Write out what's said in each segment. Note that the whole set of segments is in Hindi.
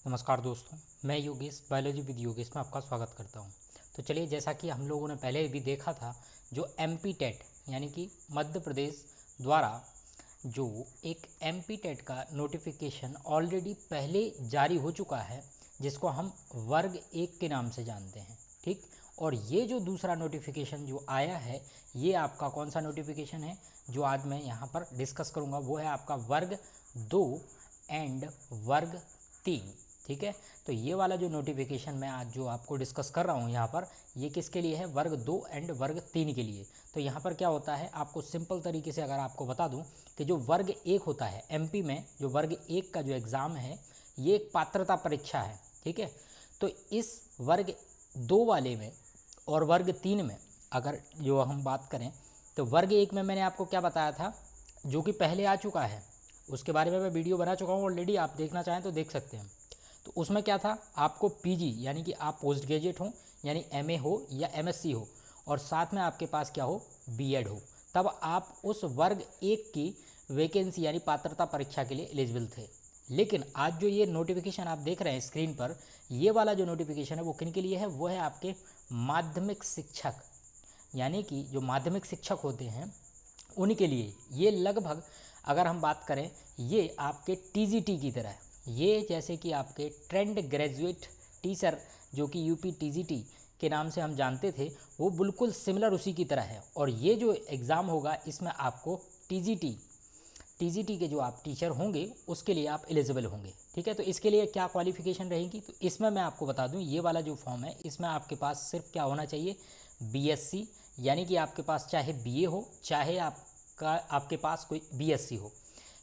नमस्कार दोस्तों, मैं योगेश बायोलॉजी विद योगेश में आपका स्वागत करता हूं। तो चलिए, जैसा कि हम लोगों ने पहले भी देखा था, जो एमपी टेट यानी कि मध्य प्रदेश द्वारा जो एक एमपी टेट का नोटिफिकेशन ऑलरेडी पहले जारी हो चुका है, जिसको हम वर्ग 1 के नाम से जानते हैं। ठीक, और ये जो दूसरा नोटिफिकेशन जो आया है, ये आपका कौन सा नोटिफिकेशन है जो आज मैं यहाँ पर डिस्कस करूँगा, वो है आपका वर्ग 2 एंड वर्ग 3। ठीक है, तो ये वाला जो नोटिफिकेशन मैं आज जो आपको डिस्कस कर रहा हूँ यहाँ पर, ये किसके लिए है? वर्ग 2 एंड वर्ग 3 के लिए। तो यहाँ पर क्या होता है, आपको सिंपल तरीके से अगर आपको बता दूँ कि जो वर्ग 1 होता है एमपी में, जो वर्ग 1 का जो एग्ज़ाम है, ये एक पात्रता परीक्षा है। ठीक है, तो इस वर्ग 2 वाले में और वर्ग 3 में अगर जो हम बात करें, तो वर्ग 1 में मैंने आपको क्या बताया था, जो कि पहले आ चुका है, उसके बारे में मैं वीडियो बना चुका हूँ ऑलरेडी, आप देखना चाहें तो देख सकते हैं। तो उसमें क्या था, आपको पीजी यानी कि आप पोस्ट ग्रेजुएट हो, यानी एमए हो या एमएससी हो, और साथ में आपके पास क्या हो, बीएड हो, तब आप उस वर्ग 1 की वैकेंसी यानी पात्रता परीक्षा के लिए एलिजिबल थे। लेकिन आज जो ये नोटिफिकेशन आप देख रहे हैं स्क्रीन पर, ये वाला जो नोटिफिकेशन है वो किन के लिए है? वो है आपके माध्यमिक शिक्षक, यानी कि जो माध्यमिक शिक्षक होते हैं उनके लिए। ये लगभग अगर हम बात करें, ये आपके टीजीटी की तरह है। ये जैसे कि आपके ट्रेंड ग्रेजुएट टीचर जो कि यूपी टीजीटी के नाम से हम जानते थे, वो बिल्कुल सिमिलर उसी की तरह है। और ये जो एग्ज़ाम होगा, इसमें आपको टीजीटी के जो आप टीचर होंगे उसके लिए आप एलिजिबल होंगे। ठीक है, तो इसके लिए क्या क्वालिफ़िकेशन रहेगी? तो इसमें मैं आपको बता दूं, ये वाला जो फॉर्म है, इसमें आपके पास सिर्फ क्या होना चाहिए, बीएससी, यानी कि आपके पास चाहे बीए हो, चाहे आपके पास कोई बीएससी हो,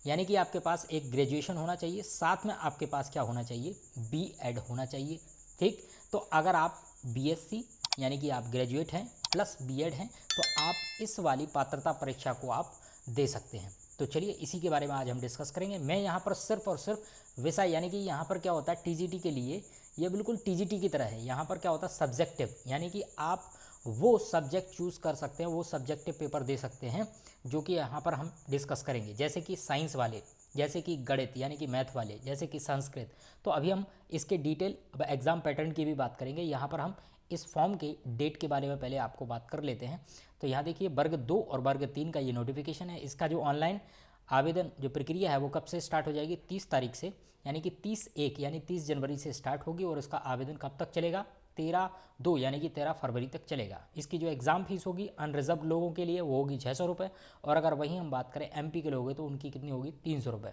यानी कि आपके पास एक ग्रेजुएशन होना चाहिए, साथ में आपके पास क्या होना चाहिए, बीएड होना चाहिए। ठीक, तो अगर आप बीएससी यानी कि आप ग्रेजुएट हैं प्लस बीएड हैं, तो आप इस वाली पात्रता परीक्षा को आप दे सकते हैं। तो चलिए, इसी के बारे में आज हम डिस्कस करेंगे। मैं यहाँ पर सिर्फ और सिर्फ विषय, यानी कि यहाँ पर क्या होता है टीजीटी के लिए, ये बिल्कुल टीजीटी की तरह है। यहाँ पर क्या होता है, सब्जेक्टिव, यानी कि आप वो सब्जेक्ट चूज़ कर सकते हैं, वो सब्जेक्टिव पेपर दे सकते हैं, जो कि यहाँ पर हम डिस्कस करेंगे। जैसे कि साइंस वाले, जैसे कि गणित यानी कि मैथ वाले, जैसे कि संस्कृत। तो अभी हम इसके डिटेल अब एग्ज़ाम पैटर्न की भी बात करेंगे। यहाँ पर हम इस फॉर्म के डेट के बारे में पहले आपको बात कर लेते हैं। तो यहाँ देखिए, वर्ग 2 और वर्ग 3 का ये नोटिफिकेशन है। इसका जो ऑनलाइन आवेदन जो प्रक्रिया है वो कब से स्टार्ट हो जाएगी, 30 तारीख से, यानी कि 30/1 यानी 30 जनवरी से स्टार्ट होगी। और इसका आवेदन कब तक चलेगा, 13/2 यानी कि 13 फरवरी तक चलेगा। इसकी जो एग्ज़ाम फीस होगी अनरिजर्व लोगों के लिए, वो होगी 600 रुपये। और अगर वहीं हम बात करें एमपी के लोग हैं, तो उनकी कितनी होगी, 300 रुपये।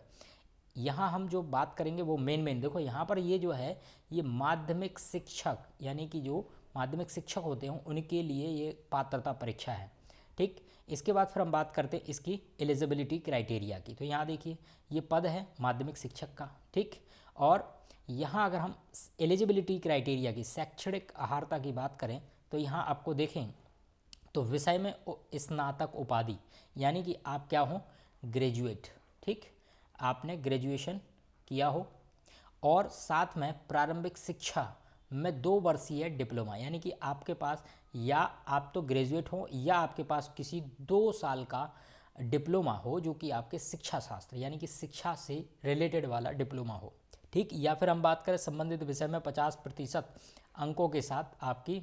यहाँ हम जो बात करेंगे वो मेन देखो, यहाँ पर ये जो है, ये माध्यमिक शिक्षक यानी कि जो माध्यमिक शिक्षक होते हैं उनके लिए ये पात्रता परीक्षा है। ठीक, इसके बाद फिर हम बात करते हैं इसकी एलिजिबिलिटी क्राइटेरिया की। तो यहाँ देखिए, ये पद है माध्यमिक शिक्षक का। ठीक, और यहाँ अगर हम एलिजिबिलिटी क्राइटेरिया की, शैक्षणिक अर्हता की बात करें, तो यहाँ आपको देखें तो विषय में स्नातक उपाधि, यानी कि आप क्या हो, ग्रेजुएट। ठीक, आपने ग्रेजुएशन किया हो, और साथ में प्रारंभिक शिक्षा में 2 वर्षीय डिप्लोमा, यानी कि आपके पास या आप तो ग्रेजुएट हो, या आपके पास किसी 2 साल का डिप्लोमा हो, जो कि आपके शिक्षा शास्त्र यानी कि शिक्षा से रिलेटेड वाला डिप्लोमा हो। ठीक, या फिर हम बात करें संबंधित विषय में 50% अंकों के साथ आपकी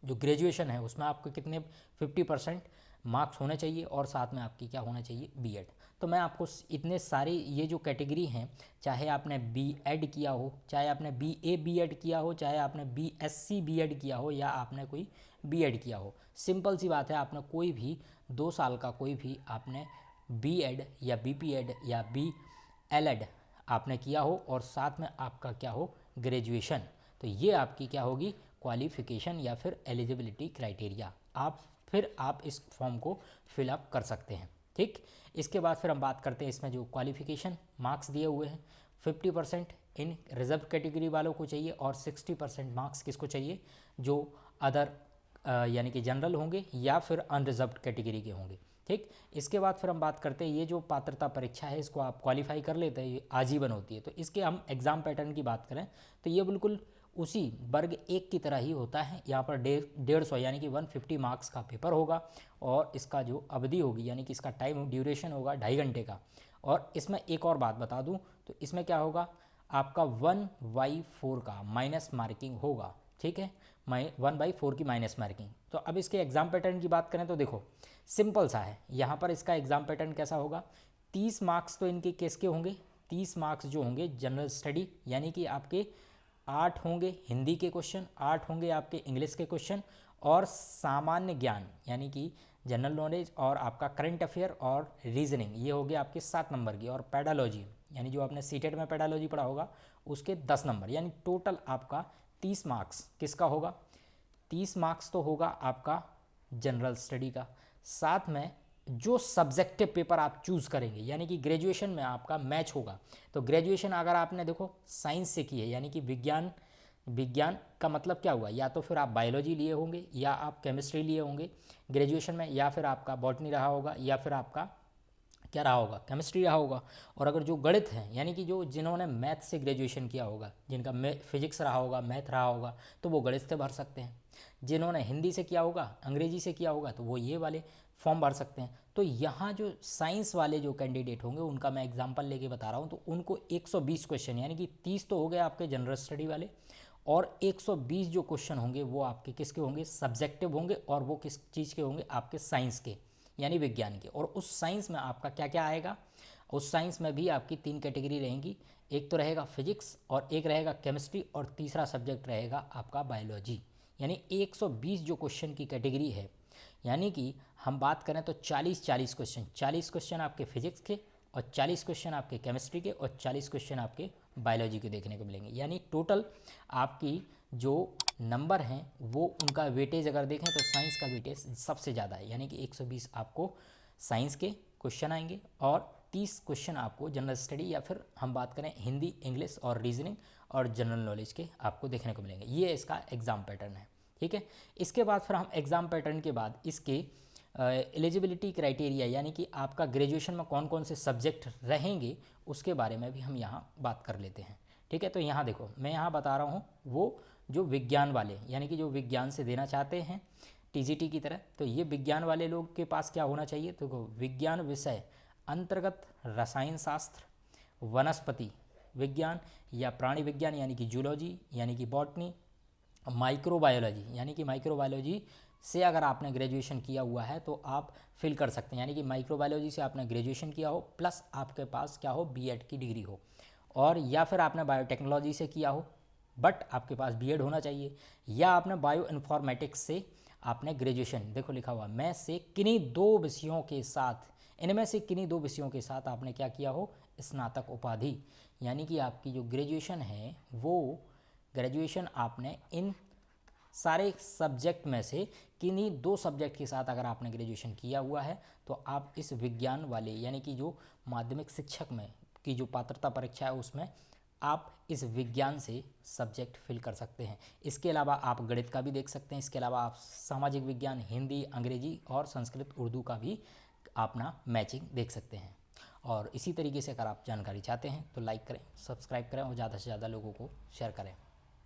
जो ग्रेजुएशन है उसमें आपको कितने 50% मार्क्स होने चाहिए, और साथ में आपकी क्या होना चाहिए, बीएड। तो मैं आपको इतने सारे ये जो कैटेगरी हैं, चाहे आपने बीएड किया हो, चाहे आपने बीए बीएड किया हो, चाहे आपने बीएससी बीएड किया हो, या आपने कोई बीएड किया हो, सिंपल सी बात है, आपने कोई भी 2 साल का कोई भी आपने बीएड या बीपीएड या बीएलएड आपने किया हो, और साथ में आपका क्या हो, ग्रेजुएशन, तो ये आपकी क्या होगी, क्वालिफ़िकेशन या फिर एलिजिबिलिटी क्राइटेरिया। आप इस फॉर्म को फिलअप कर सकते हैं। ठीक, इसके बाद फिर हम बात करते हैं इसमें जो क्वालिफ़िकेशन मार्क्स दिए हुए हैं, 50% इन रिजर्व कैटेगरी वालों को चाहिए, और 60% मार्क्स किसको चाहिए, जो अदर यानी कि जनरल होंगे या फिर अनरिजर्व्ड कैटेगरी के होंगे। ठीक, इसके बाद फिर हम बात करते हैं, ये जो पात्रता परीक्षा है इसको आप क्वालिफाई कर लेते हैं, ये आजीवन होती है। तो इसके हम एग्ज़ाम पैटर्न की बात करें, तो ये बिल्कुल उसी वर्ग 1 की तरह ही होता है। यहाँ पर 150 यानी कि 150 मार्क्स का पेपर होगा, और इसका जो अवधि होगी यानी कि इसका टाइम ड्यूरेशन होगा 2.5 घंटे का। और इसमें एक और बात बता दूं, तो इसमें क्या होगा, आपका 1/4 का माइनस मार्किंग होगा, ठीक है, 1/4 की माइनस मार्किंग। तो अब इसके एग्ज़ाम पैटर्न की बात करें तो देखो सिंपल सा है, यहाँ पर इसका एग्ज़ाम पैटर्न कैसा होगा, 30 मार्क्स तो इनके किसके होंगे, 30 मार्क्स जो होंगे जनरल स्टडी, यानी कि आपके 8 होंगे हिंदी के क्वेश्चन, 8 होंगे आपके इंग्लिश के क्वेश्चन, और सामान्य ज्ञान यानी कि जनरल नॉलेज और आपका करंट अफेयर और रीजनिंग, ये हो गया आपके 7 नंबर की, और पेडालॉजी यानी जो आपने सीटेट में पेडालॉजी पढ़ा होगा उसके 10 नंबर, यानी टोटल आपका 30 मार्क्स किसका होगा, 30 मार्क्स तो होगा आपका जनरल स्टडी का। साथ में जो सब्जेक्टिव पेपर आप चूज़ करेंगे, यानी कि ग्रेजुएशन में आपका मैच होगा, तो ग्रेजुएशन अगर आपने देखो साइंस से की है, यानी कि विज्ञान, विज्ञान का मतलब क्या हुआ, या तो फिर आप बायोलॉजी लिए होंगे या आप केमिस्ट्री लिए होंगे ग्रेजुएशन में, या फिर आपका बॉटनी रहा होगा, या फिर आपका क्या रहा होगा, केमिस्ट्री रहा होगा। और अगर जो गणित है यानी कि जो जिन्होंने मैथ से ग्रेजुएशन किया होगा, जिनका फिजिक्स रहा होगा, मैथ रहा होगा, तो वो गणित से भर सकते हैं। जिन्होंने हिंदी से किया होगा, अंग्रेजी से किया होगा, तो वो ये वाले फॉर्म भर सकते हैं। तो यहाँ जो साइंस वाले जो कैंडिडेट होंगे उनका मैं एग्जांपल लेके बता रहा हूँ, तो उनको 120 क्वेश्चन, यानी कि 30 तो हो गए आपके जनरल स्टडी वाले, और 120 जो क्वेश्चन होंगे वो आपके किसके होंगे, सब्जेक्टिव होंगे, और वो किस चीज़ के होंगे, आपके साइंस के यानी विज्ञान के। और उस साइंस में आपका क्या क्या आएगा, उस साइंस में भी आपकी 3 कैटेगरी रहेंगी, एक तो रहेगा फिजिक्स, और एक रहेगा केमिस्ट्री, और तीसरा सब्जेक्ट रहेगा आपका बायोलॉजी। यानी 120 जो क्वेश्चन की कैटेगरी है, यानी कि हम बात करें तो 40 क्वेश्चन, 40 क्वेश्चन आपके फिजिक्स के, और 40 क्वेश्चन आपके केमिस्ट्री के, और 40 क्वेश्चन आपके बायोलॉजी के देखने को मिलेंगे। यानी टोटल आपकी जो नंबर हैं वो उनका वेटेज अगर देखें तो साइंस का वेटेज सबसे ज़्यादा है, यानी कि 120 आपको साइंस के क्वेश्चन आएंगे, और 30 क्वेश्चन आपको जनरल स्टडी, या फिर हम बात करें हिंदी, इंग्लिश और रीजनिंग और जनरल नॉलेज के आपको देखने को मिलेंगे। ये इसका एग्ज़ाम पैटर्न है, ठीक है। इसके बाद फिर हम एग्ज़ाम पैटर्न के बाद इसके एलिजिबिलिटी क्राइटेरिया, यानी कि आपका ग्रेजुएशन में कौन कौन से सब्जेक्ट रहेंगे उसके बारे में भी हम यहाँ बात कर लेते हैं, ठीक है। तो यहाँ देखो मैं यहाँ बता रहा हूँ वो जो विज्ञान वाले, यानी कि जो विज्ञान से देना चाहते हैं टीजीटी की तरह, तो ये विज्ञान वाले लोग के पास क्या होना चाहिए, तो विज्ञान विषय अंतर्गत रसायन शास्त्र, वनस्पति विज्ञान या प्राणी विज्ञान यानी कि जूलॉजी यानी कि बॉटनी, माइक्रोबायोलॉजी यानी कि माइक्रोबायोलॉजी से अगर आपने ग्रेजुएशन किया हुआ है तो आप फिल कर सकते हैं, यानी कि माइक्रोबायोलॉजी से आपने ग्रेजुएशन किया हो प्लस आपके पास क्या हो, बीएड की डिग्री हो, और या फिर आपने बायोटेक्नोलॉजी से किया हो बट आपके पास बीएड होना चाहिए, या आपने बायो इन्फॉर्मेटिक्स से आपने ग्रेजुएशन, देखो लिखा हुआ मैं से किन्हीं 2 विषयों के साथ, इनमें से किन्हीं 2 विषयों के साथ आपने क्या किया हो, स्नातक उपाधि, यानी कि आपकी जो ग्रेजुएशन है वो ग्रेजुएशन आपने इन सारे सब्जेक्ट में से किन्हीं 2 सब्जेक्ट के साथ अगर आपने ग्रेजुएशन किया हुआ है तो आप इस विज्ञान वाले यानी कि जो माध्यमिक शिक्षक में की जो पात्रता परीक्षा है उसमें आप इस विज्ञान से सब्जेक्ट फिल कर सकते हैं। इसके अलावा आप गणित का भी देख सकते हैं, इसके अलावा आप सामाजिक विज्ञान, हिंदी, अंग्रेजी और संस्कृत, उर्दू का भी अपना मैचिंग देख सकते हैं। और इसी तरीके से अगर आप जानकारी चाहते हैं तो लाइक करें, सब्सक्राइब करें और ज़्यादा से ज़्यादा लोगों को शेयर करें।